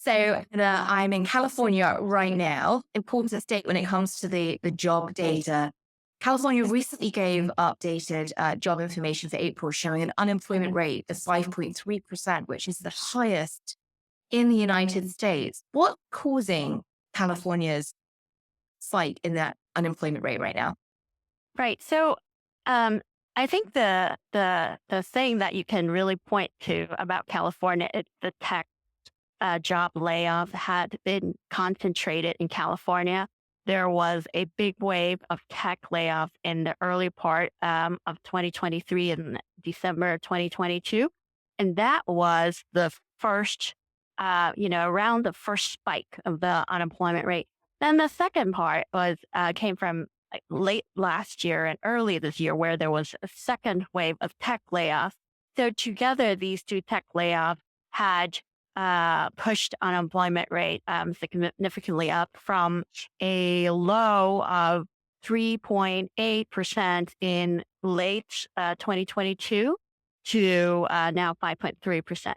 So I'm in California right now. Important state when it comes to the job data. California recently gave updated job information for April, showing an unemployment rate of 5.3%, which is the highest in the United States. What's causing California's spike in that unemployment rate right now? Right. So, I think the thing that you can really point to about California is the tech job layoff had been concentrated in California. There was a big wave of tech layoffs in the early part of 2023 and December 2022, and that was the first, around the first spike of the unemployment rate. Then the second part was came from like late last year and early this year, where there was a second wave of tech layoffs. So together, these two tech layoffs had pushed unemployment rate significantly up from a low of 3.8% in late 2022 to now 5.3%.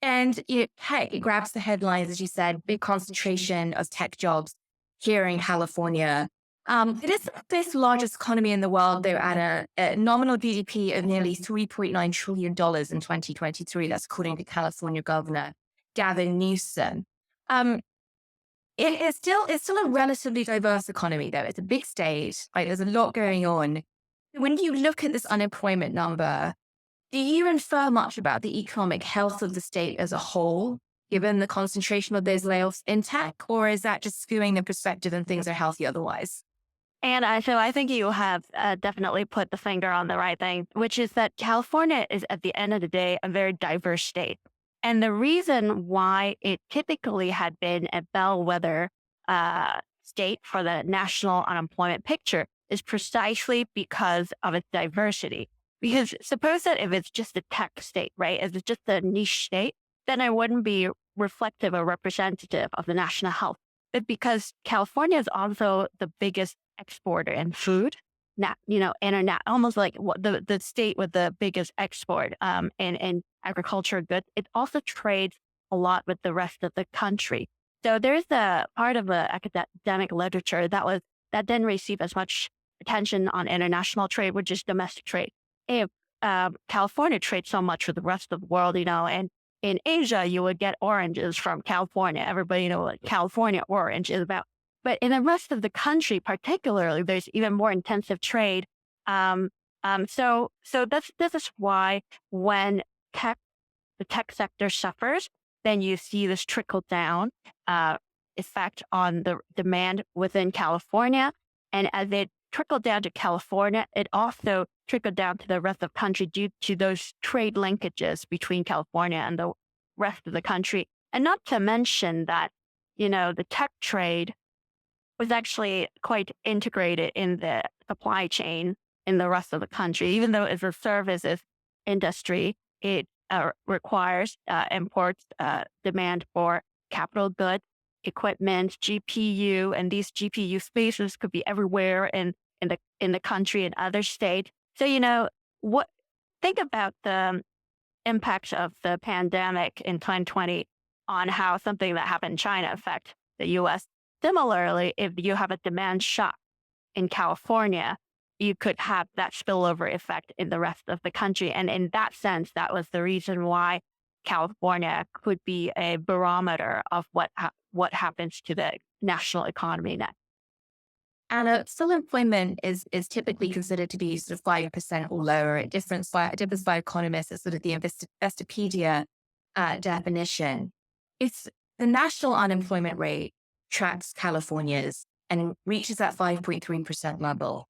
And tech, it grabs the headlines, as you said, big concentration of tech jobs here in California. It is the fifth largest economy in the world, though, at a nominal GDP of nearly $3.9 trillion in 2023. That's according to California Governor Gavin Newsom. It's still a relatively diverse economy, though. It's a big state. Like, there's a lot going on. When you look at this unemployment number, do you infer much about the economic health of the state as a whole, given the concentration of those layoffs in tech, or is that just skewing the perspective and things are healthy otherwise? And so I think you have definitely put the finger on the right thing, which is that California is, at the end of the day, a very diverse state. And the reason why it typically had been a bellwether state for the national unemployment picture is precisely because of its diversity. Because suppose that if it's just a tech state, right, if it's just a niche state, then it wouldn't be reflective or representative of the national health. But because California is also the biggest exporter in food, internet, almost like the state with the biggest export in agriculture goods, it also trades a lot with the rest of the country. So there's a part of the academic literature that didn't receive as much attention on international trade, which is domestic trade. If California trades so much with the rest of the world, and in Asia, you would get oranges from California. Everybody knows what California orange is about. But in the rest of the country, particularly, there's even more intensive trade. So this is why when the tech sector suffers, then you see this trickle down effect on the demand within California. And as it trickled down to California, it also trickled down to the rest of the country due to those trade linkages between California and the rest of the country. And not to mention that, the tech trade was actually quite integrated in the supply chain in the rest of the country. Even though it's a services industry, it requires imports, demand for capital goods, equipment, GPU, and these GPU spaces could be everywhere in the country and other states. So, think about the impact of the pandemic in 2020 on how something that happened in China affect the US. Similarly, if you have a demand shock in California, you could have that spillover effect in the rest of the country. And in that sense, that was the reason why California could be a barometer of what happens to the national economy next. And still employment is typically considered to be sort of 5% or lower. It differs by economists. It's sort of the Investopedia definition. It's the national unemployment rate tracks California's and reaches that 5.3% level.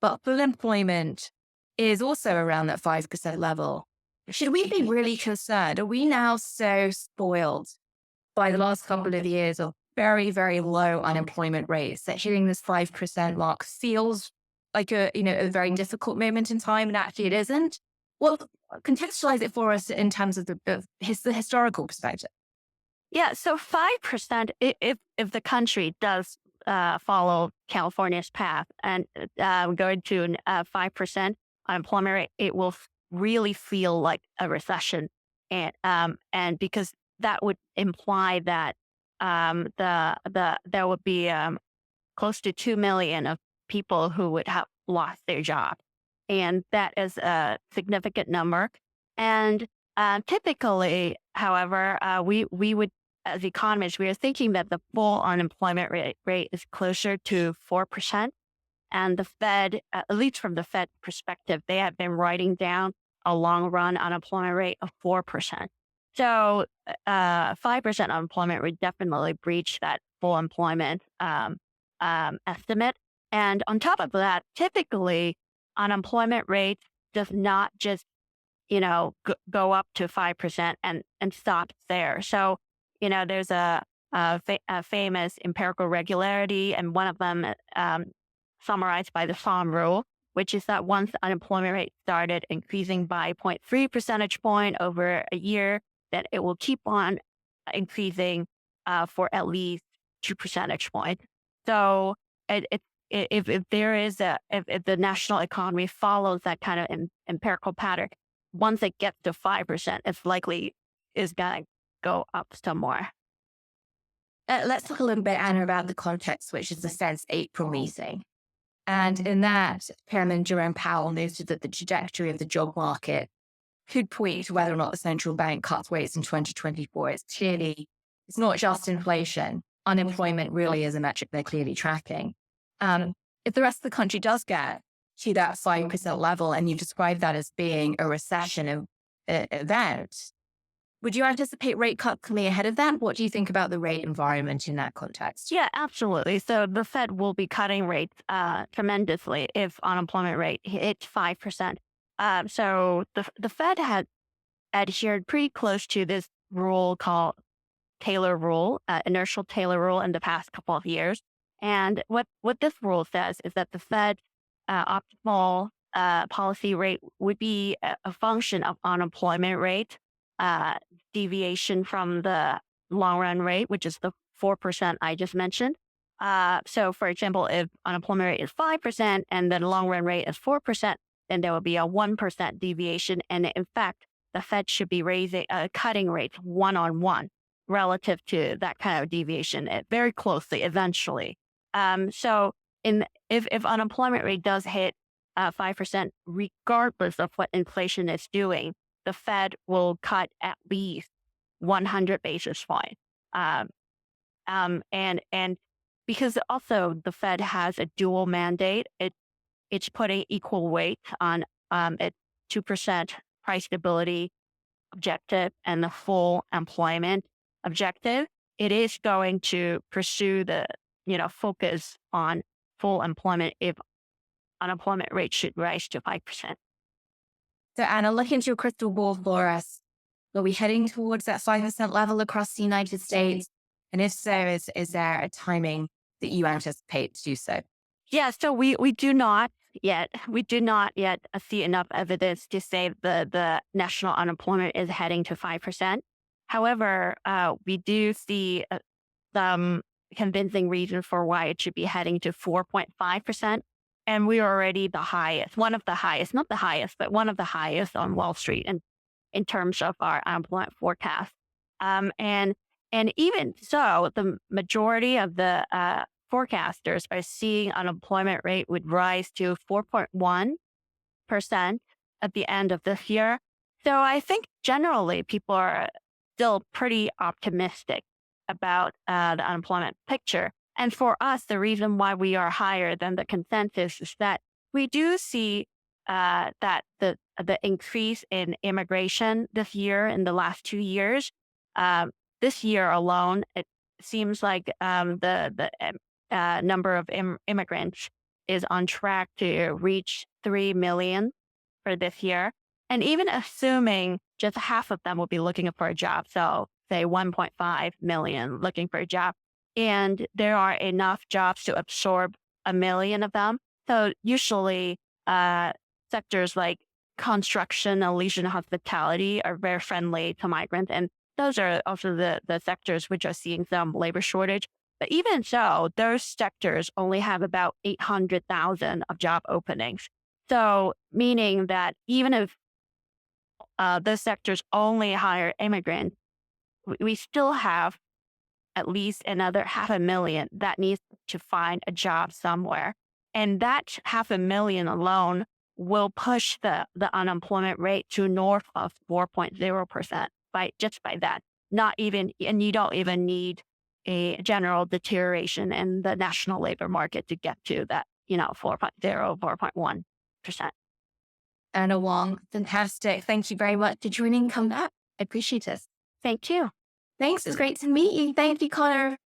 But full employment is also around that 5% level. Should we be really concerned? Are we now so spoiled by the last couple of years of very, very low unemployment rates that hitting this 5% mark feels like a very difficult moment in time, and actually it isn't? Well, contextualize it for us in terms of the historical perspective. Yeah, so 5%, if the country does follow California's path and going to 5% unemployment rate, it will really feel like a recession. And because that would imply that there would be close to 2 million of people who would have lost their job. And that is a significant number. And typically, however, we would, as economists, we are thinking that the full unemployment rate is closer to 4%. And the Fed, at least from the Fed perspective, they have been writing down a long run unemployment rate of 4%. So 5% unemployment would definitely breach that full employment estimate. And on top of that, typically unemployment rate does not just, go up to 5% and stop there. So, there's a famous empirical regularity, and one of them summarized by the farm rule, which is that once the unemployment rate started increasing by zero point 0.3 percentage point over a year, that it will keep on increasing for at least 2 percentage points. So if the national economy follows that kind of empirical pattern, once it gets to 5%, it's likely is going to go up some more. Let's talk a little bit, Anna, about the context, which is the Fed's April meeting. And in that, Chairman Jerome Powell noted that the trajectory of the job market could point to whether or not the central bank cuts rates in 2024. It's not just inflation. Unemployment really is a metric they're clearly tracking. If the rest of the country does get to that 5% level, and you describe that as being a recession event, would you anticipate rate cuts coming ahead of that? What do you think about the rate environment in that context? Yeah, absolutely. So the Fed will be cutting rates tremendously if unemployment rate hits 5%. So the Fed had adhered pretty close to this rule called Taylor rule, inertial Taylor rule, in the past couple of years. And what this rule says is that the Fed optimal policy rate would be a function of unemployment rate, deviation from the long run rate, which is the 4% I just mentioned. So, for example, if unemployment rate is 5% and the long run rate is 4%, then there will be a 1% deviation. And in fact, the Fed should be cutting rates one-on-one relative to that kind of deviation very closely eventually. So if unemployment rate does hit 5%, regardless of what inflation is doing, the Fed will cut at least 100 basis points. And because also the Fed has a dual mandate, it's putting equal weight on its 2% price stability objective and the full employment objective. It is going to pursue the focus on full employment if unemployment rate should rise to 5%. So, Anna, look into your crystal ball for us. Are we heading towards that 5% level across the United States? And if so, is there a timing that you anticipate to do so? Yeah, so we do not yet see enough evidence to say the national unemployment is heading to 5%. However, we do see some convincing reason for why it should be heading to 4.5%. And we are already the highest, one of the highest, not the highest, but one of the highest on Wall Street in terms of our unemployment forecast. And even so, the majority of the forecasters are seeing unemployment rate would rise to 4.1% at the end of this year. So I think generally people are still pretty optimistic about the unemployment picture. And for us, the reason why we are higher than the consensus is that we do see that the increase in immigration this year in the last 2 years, this year alone, it seems like the number of immigrants is on track to reach 3 million for this year. And even assuming just half of them will be looking for a job, so say 1.5 million looking for a job, and there are enough jobs to absorb 1 million of them. So usually sectors like construction and leisure and hospitality are very friendly to migrants. And those are also the sectors which are seeing some labor shortage. But even so, those sectors only have about 800,000 of job openings. So meaning that even if those sectors only hire immigrants, we still have at least another 500,000 that needs to find a job somewhere. And that 500,000 alone will push the unemployment rate to north of 4.0% by that. Not even, and you don't even need a general deterioration in the national labor market to get to that, 4.0, 4.1%. Anna Wong, fantastic. Thank you very much for joining. Come back. I appreciate it. Thank you. Thanks. It's great to meet you. Thank you, Connor.